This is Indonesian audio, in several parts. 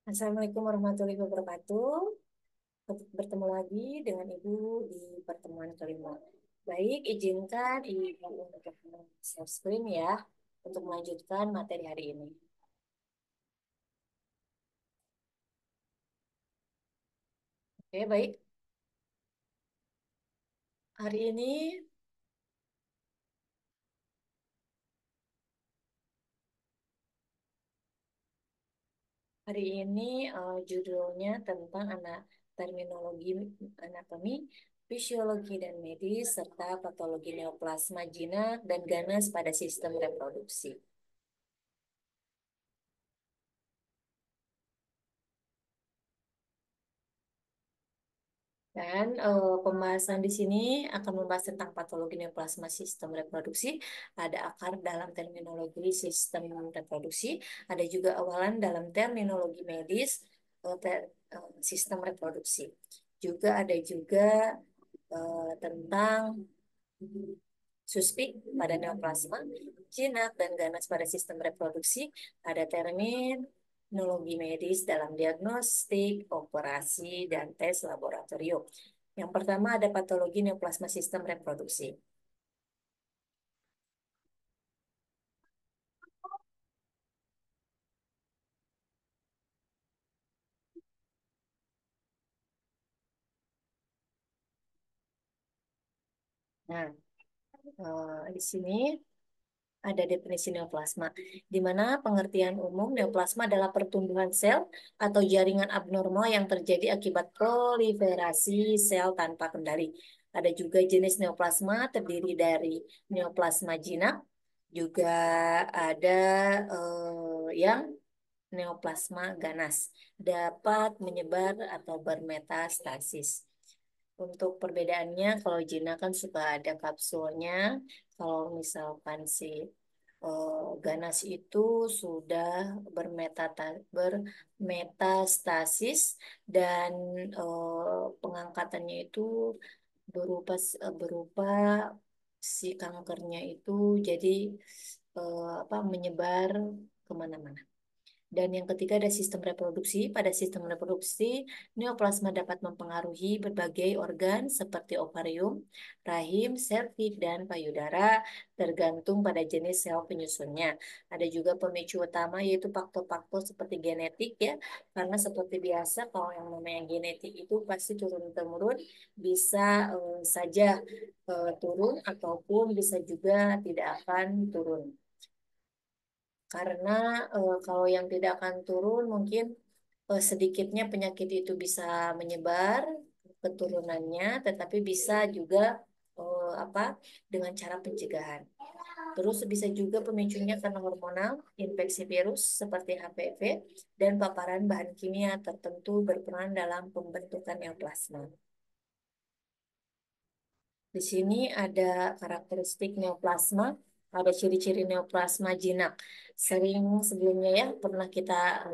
Assalamualaikum warahmatullahi wabarakatuh. Bertemu lagi dengan Ibu di pertemuan kelima. Baik, izinkan Ibu untuk share screen ya, untuk melanjutkan materi hari ini. Oke, baik. Hari ini, hari ini judulnya tentang terminologi anatomi, fisiologi dan medis, serta patologi neoplasma jinak dan ganas pada sistem reproduksi. Dan pembahasan di sini akan membahas tentang patologi neoplasma sistem reproduksi. Ada akar dalam terminologi sistem reproduksi, ada juga awalan dalam terminologi medis sistem reproduksi. Juga ada juga tentang suspek pada neoplasma, jinak dan ganas pada sistem reproduksi. Ada terminologi medis dalam diagnostik, operasi, dan tes laboratorium. Yang pertama ada patologi neoplasma sistem reproduksi. Nah, di sini ada definisi neoplasma, di mana pengertian umum neoplasma adalah pertumbuhan sel atau jaringan abnormal yang terjadi akibat proliferasi sel tanpa kendali. Ada juga jenis neoplasma terdiri dari neoplasma jinak, juga ada yang neoplasma ganas, dapat menyebar atau bermetastasis. Untuk perbedaannya, kalau jinak kan suka ada kapsulnya. Kalau misalkan si ganas itu sudah bermetastasis dan pengangkatannya itu berupa si kankernya itu jadi apa menyebar kemana-mana. Dan yang ketiga ada sistem reproduksi. Pada sistem reproduksi, neoplasma dapat mempengaruhi berbagai organ seperti ovarium, rahim, serviks, dan payudara, tergantung pada jenis sel penyusunnya. Ada juga pemicu utama yaitu faktor-faktor seperti genetik ya, karena seperti biasa kalau yang namanya genetik itu pasti turun-temurun, bisa saja turun ataupun bisa juga tidak akan turun. Karena kalau yang tidak akan turun mungkin sedikitnya penyakit itu bisa menyebar keturunannya, tetapi bisa juga apa dengan cara pencegahan. Terus bisa juga pemicunya karena hormonal, infeksi virus seperti HPV, dan paparan bahan kimia tertentu berperan dalam pembentukan neoplasma. Di sini ada karakteristik neoplasma, ada ciri-ciri neoplasma jinak. Sering sebelumnya ya pernah kita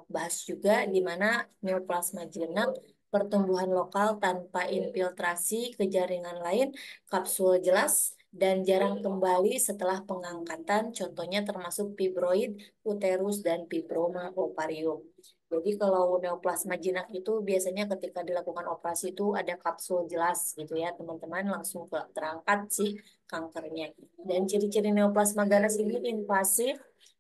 bahas juga di mana neoplasma jinak pertumbuhan lokal tanpa infiltrasi ke jaringan lain, kapsul jelas, dan jarang kembali setelah pengangkatan. Contohnya termasuk fibroid, uterus, dan fibroma ovarium. Jadi kalau neoplasma jinak itu biasanya ketika dilakukan operasi itu ada kapsul jelas gitu ya teman-teman langsung terangkat si kankernya. Dan ciri-ciri neoplasma ganas ini invasif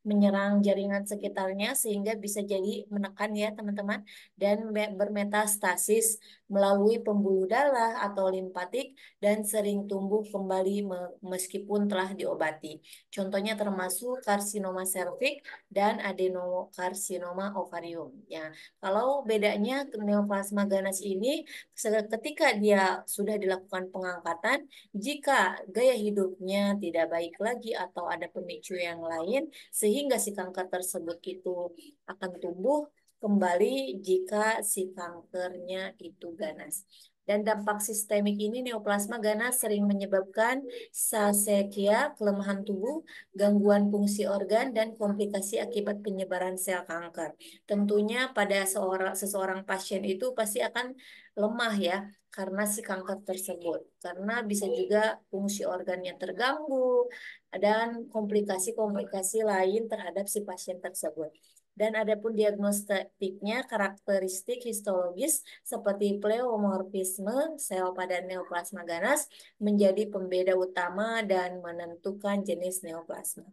menyerang jaringan sekitarnya sehingga bisa jadi menekan ya teman-teman dan bermetastasis melalui pembuluh darah atau limfatik dan sering tumbuh kembali meskipun telah diobati. Contohnya termasuk karsinoma serviks dan adenokarsinoma ovarium. Ya, kalau bedanya neoplasma ganas ini ketika dia sudah dilakukan pengangkatan, jika gaya hidupnya tidak baik lagi atau ada pemicu yang lain, sehingga si kanker tersebut itu akan tumbuh kembali jika si kankernya itu ganas. Dan dampak sistemik ini neoplasma ganas sering menyebabkan sasekia, kelemahan tubuh, gangguan fungsi organ, dan komplikasi akibat penyebaran sel kanker. Tentunya pada seseorang pasien itu pasti akan lemah ya karena si kanker tersebut. Karena bisa juga fungsi organnya terganggu dan komplikasi-komplikasi lain terhadap si pasien tersebut. Dan adapun diagnostiknya karakteristik histologis seperti pleomorfisme sel pada neoplasma ganas menjadi pembeda utama dan menentukan jenis neoplasma.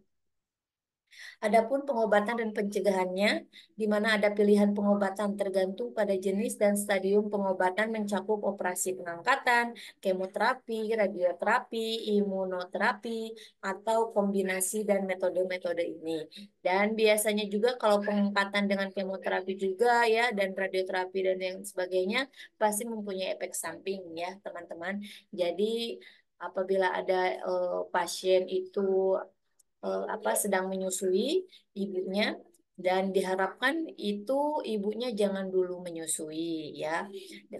Adapun pengobatan dan pencegahannya, di mana ada pilihan pengobatan tergantung pada jenis dan stadium pengobatan mencakup operasi pengangkatan, kemoterapi, radioterapi, imunoterapi, atau kombinasi dan metode-metode ini. Dan biasanya juga kalau pengangkatan dengan kemoterapi juga ya, dan radioterapi dan yang sebagainya, pasti mempunyai efek samping ya teman-teman. Jadi apabila ada pasien itu sedang menyusui ibunya dan diharapkan itu ibunya jangan dulu menyusui ya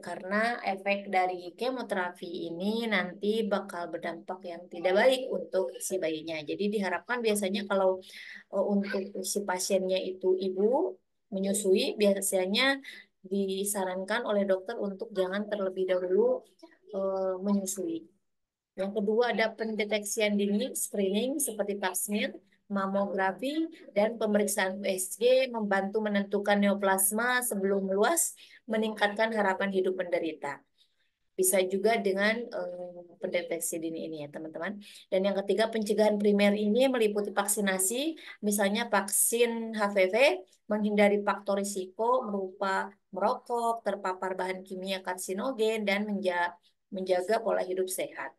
karena efek dari kemoterapi ini nanti bakal berdampak yang tidak baik untuk si bayinya. Jadi diharapkan biasanya kalau untuk si pasiennya itu ibu menyusui biasanya disarankan oleh dokter untuk jangan terlebih dahulu menyusui. Yang kedua ada pendeteksian dini, screening seperti pap smear, mamografi, dan pemeriksaan USG membantu menentukan neoplasma sebelum meluas, meningkatkan harapan hidup penderita. Bisa juga dengan pendeteksi dini ini ya teman-teman. Dan yang ketiga pencegahan primer ini meliputi vaksinasi, misalnya vaksin HPV, menghindari faktor risiko berupa merokok, terpapar bahan kimia karsinogen, dan menjaga pola hidup sehat.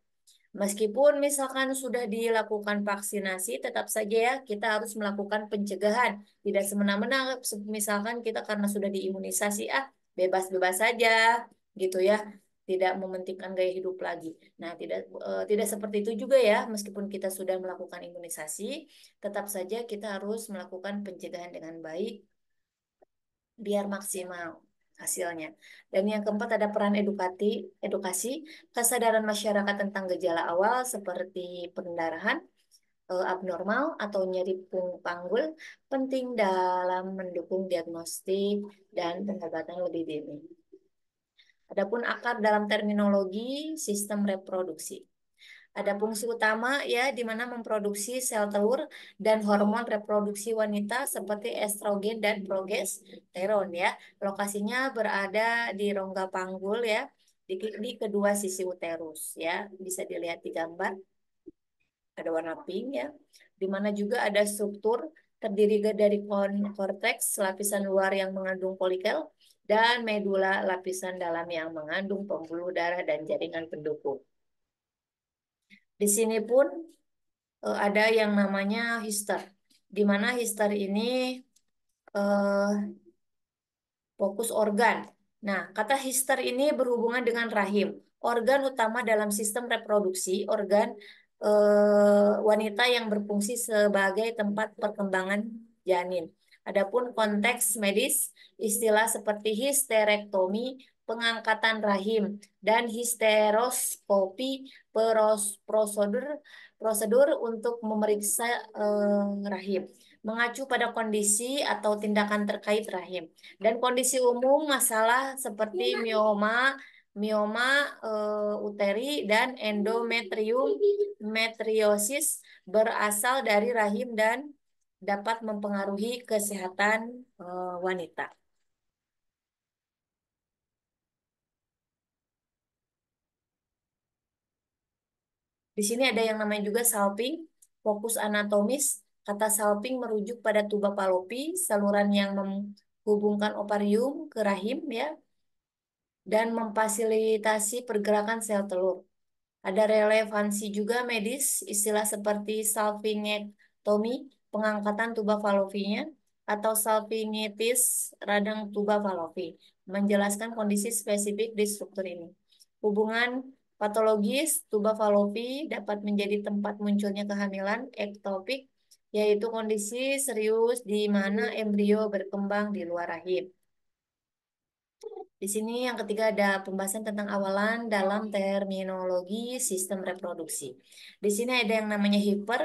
Meskipun misalkan sudah dilakukan vaksinasi, tetap saja ya kita harus melakukan pencegahan. Tidak semena-mena, misalkan kita karena sudah diimunisasi, bebas-bebas saja, gitu ya. Tidak mementingkan gaya hidup lagi. Nah, tidak seperti itu juga ya. Meskipun kita sudah melakukan imunisasi, tetap saja kita harus melakukan pencegahan dengan baik biar maksimal hasilnya. Dan yang keempat ada peran edukasi, kesadaran masyarakat tentang gejala awal seperti pendarahan abnormal atau nyeri panggul penting dalam mendukung diagnostik dan pengobatan lebih dini. Adapun akar dalam terminologi sistem reproduksi. Ada fungsi utama ya di mana memproduksi sel telur dan hormon reproduksi wanita seperti estrogen dan progesteron ya. Lokasinya berada di rongga panggul ya di kedua sisi uterus ya. Bisa dilihat di gambar. Ada warna pink ya. Di mana juga ada struktur terdiri dari korteks lapisan luar yang mengandung folikel dan medula lapisan dalam yang mengandung pembuluh darah dan jaringan pendukung. Di sini pun ada yang namanya hister, di mana hister ini eh, fokus organ. Nah, kata hister ini berhubungan dengan rahim, organ utama dalam sistem reproduksi, organ wanita yang berfungsi sebagai tempat perkembangan janin. Adapun konteks medis, istilah seperti histerektomi, pengangkatan rahim, dan histeroskopi, prosedur prosedur untuk memeriksa rahim, mengacu pada kondisi atau tindakan terkait rahim. Dan kondisi umum masalah seperti mioma, mioma uteri dan endometrium metriosis berasal dari rahim dan dapat mempengaruhi kesehatan wanita. Di sini ada yang namanya juga salping, fokus anatomis. Kata salping merujuk pada tuba Fallopi, saluran yang menghubungkan ovarium ke rahim ya, dan memfasilitasi pergerakan sel telur. Ada relevansi juga medis, istilah seperti salpingectomy, pengangkatan tuba Fallopinya, atau salpingitis radang tuba Fallopi, menjelaskan kondisi spesifik di struktur ini. Hubungan patologis tuba Fallopi dapat menjadi tempat munculnya kehamilan ektopik, yaitu kondisi serius di mana embrio berkembang di luar rahim. Di sini yang ketiga ada pembahasan tentang awalan dalam terminologi sistem reproduksi. Di sini ada yang namanya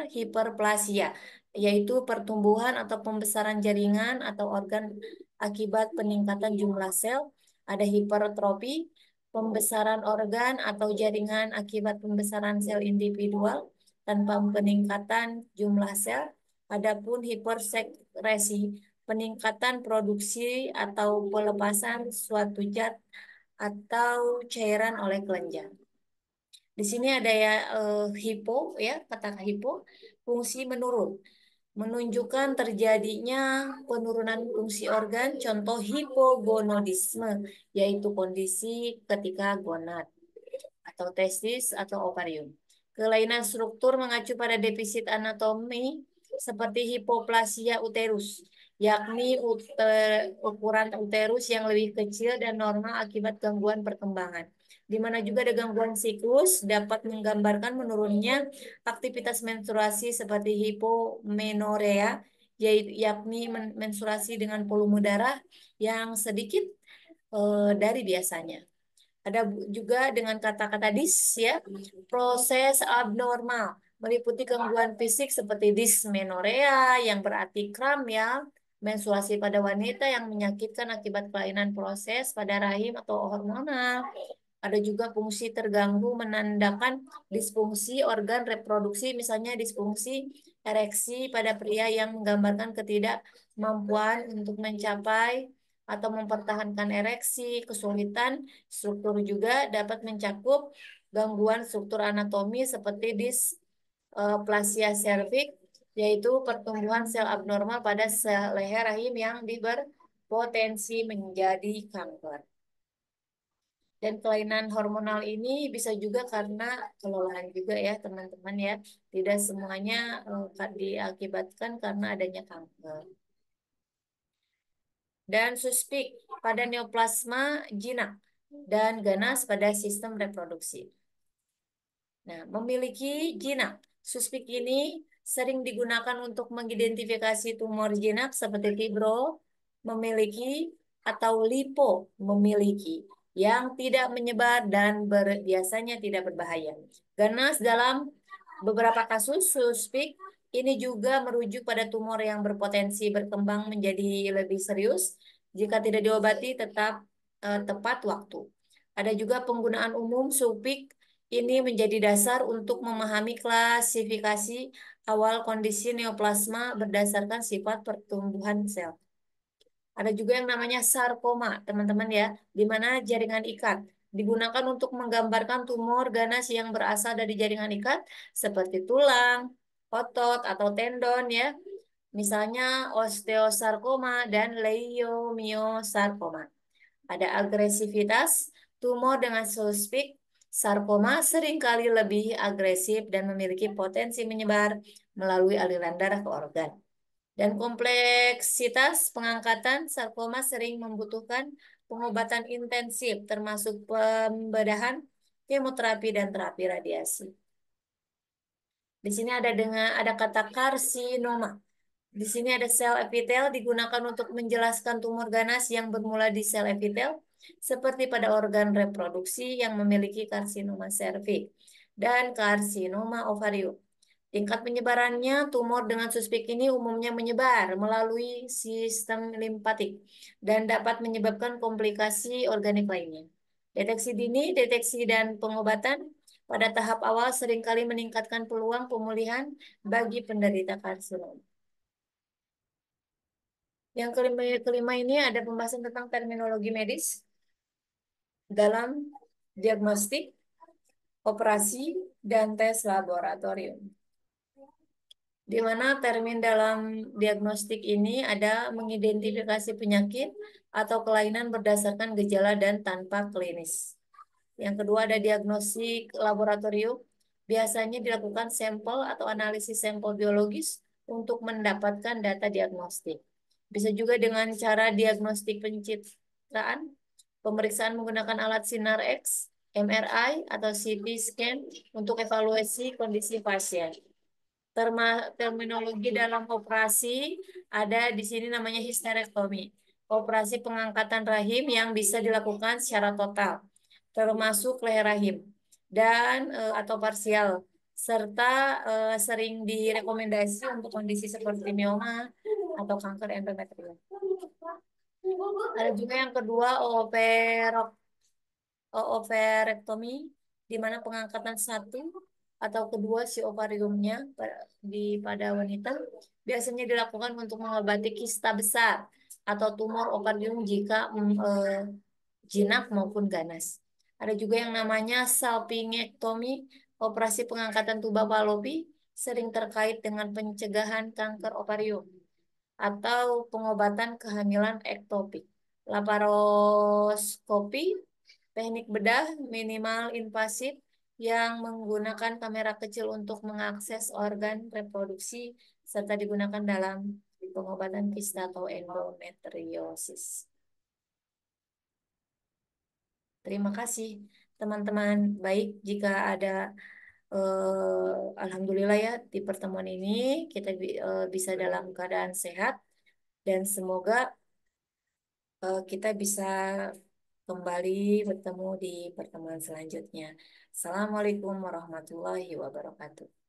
hiperplasia, yaitu pertumbuhan atau pembesaran jaringan atau organ akibat peningkatan jumlah sel. Ada hipertrofi, pembesaran organ atau jaringan akibat pembesaran sel individual tanpa peningkatan jumlah sel. Adapun hipersekresi, peningkatan produksi atau pelepasan suatu zat atau cairan oleh kelenjar. Di sini ada ya hipo ya, kata hipo, fungsi menurun, menunjukkan terjadinya penurunan fungsi organ, contoh hipogonadisme, yaitu kondisi ketika gonad atau testis atau ovarium. Kelainan struktur mengacu pada defisit anatomi seperti hipoplasia uterus, yakni ukuran uterus yang lebih kecil dan normal akibat gangguan perkembangan. Di mana juga ada gangguan siklus dapat menggambarkan menurunnya aktivitas menstruasi seperti hipomenorea, yakni menstruasi dengan volume darah yang sedikit dari biasanya. Ada juga dengan kata-kata dis ya, proses abnormal meliputi gangguan fisik seperti dismenorea yang berarti kram ya, menstruasi pada wanita yang menyakitkan akibat kelainan proses pada rahim atau hormonal. Ada juga fungsi terganggu menandakan disfungsi organ reproduksi, misalnya disfungsi ereksi pada pria yang menggambarkan ketidakmampuan untuk mencapai atau mempertahankan ereksi, kesulitan struktur juga dapat mencakup gangguan struktur anatomi seperti displasia serviks, yaitu pertumbuhan sel abnormal pada sel leher rahim yang berpotensi menjadi kanker. Dan kelainan hormonal ini bisa juga karena kelelahan juga ya teman-teman ya. Tidak semuanya diakibatkan karena adanya kanker. Dan suspek pada neoplasma jinak dan ganas pada sistem reproduksi. Nah, memiliki jinak. Suspek ini sering digunakan untuk mengidentifikasi tumor jinak seperti fibro memiliki atau lipo memiliki yang tidak menyebar dan biasanya tidak berbahaya. Ganas dalam beberapa kasus suspek ini juga merujuk pada tumor yang berpotensi berkembang menjadi lebih serius jika tidak diobati tepat waktu. Ada juga penggunaan umum suspek ini menjadi dasar untuk memahami klasifikasi awal kondisi neoplasma berdasarkan sifat pertumbuhan sel. Ada juga yang namanya sarkoma, teman-teman ya, di mana jaringan ikat digunakan untuk menggambarkan tumor ganas yang berasal dari jaringan ikat seperti tulang, otot, atau tendon ya. Misalnya osteosarkoma dan leiomyosarkoma. Ada agresivitas, tumor dengan suspek sarkoma seringkali lebih agresif dan memiliki potensi menyebar melalui aliran darah ke organ. Dan kompleksitas pengangkatan sarkoma sering membutuhkan pengobatan intensif termasuk pembedahan, kemoterapi, dan terapi radiasi. Di sini ada kata karsinoma. Di sini ada sel epitel digunakan untuk menjelaskan tumor ganas yang bermula di sel epitel, seperti pada organ reproduksi yang memiliki karsinoma serviks dan karsinoma ovarium. Tingkat penyebarannya, tumor dengan suspek ini umumnya menyebar melalui sistem limpatik dan dapat menyebabkan komplikasi organik lainnya. Deteksi dini, deteksi dan pengobatan pada tahap awal seringkali meningkatkan peluang pemulihan bagi penderita karsinoma. Yang kelima ini ada pembahasan tentang terminologi medis dalam diagnostik, operasi, dan tes laboratorium. Di mana termin dalam diagnostik ini ada mengidentifikasi penyakit atau kelainan berdasarkan gejala dan tanpa klinis. Yang kedua ada diagnostik laboratorium. Biasanya dilakukan sampel atau analisis sampel biologis untuk mendapatkan data diagnostik. Bisa juga dengan cara diagnostik pencitraan, pemeriksaan menggunakan alat sinar X, MRI, atau CT scan untuk evaluasi kondisi pasien. Terminologi dalam operasi ada di sini namanya histerektomi. Operasi pengangkatan rahim yang bisa dilakukan secara total, termasuk leher rahim dan atau parsial, serta sering direkomendasi untuk kondisi seperti mioma atau kanker endometrium. Ada juga yang kedua oophorectomy, di mana pengangkatan satu atau kedua si ovariumnya pada wanita biasanya dilakukan untuk mengobati kista besar atau tumor ovarium jika jinak maupun ganas. Ada juga yang namanya salpingektomi, operasi pengangkatan tuba falopi, sering terkait dengan pencegahan kanker ovarium atau pengobatan kehamilan ektopik. Laparoskopi, teknik bedah minimal invasif yang menggunakan kamera kecil untuk mengakses organ reproduksi serta digunakan dalam pengobatan kista atau endometriosis. Terima kasih teman-teman. Baik, jika ada alhamdulillah ya di pertemuan ini kita bisa dalam keadaan sehat dan semoga kita bisa kembali bertemu di pertemuan selanjutnya. Assalamualaikum warahmatullahi wabarakatuh.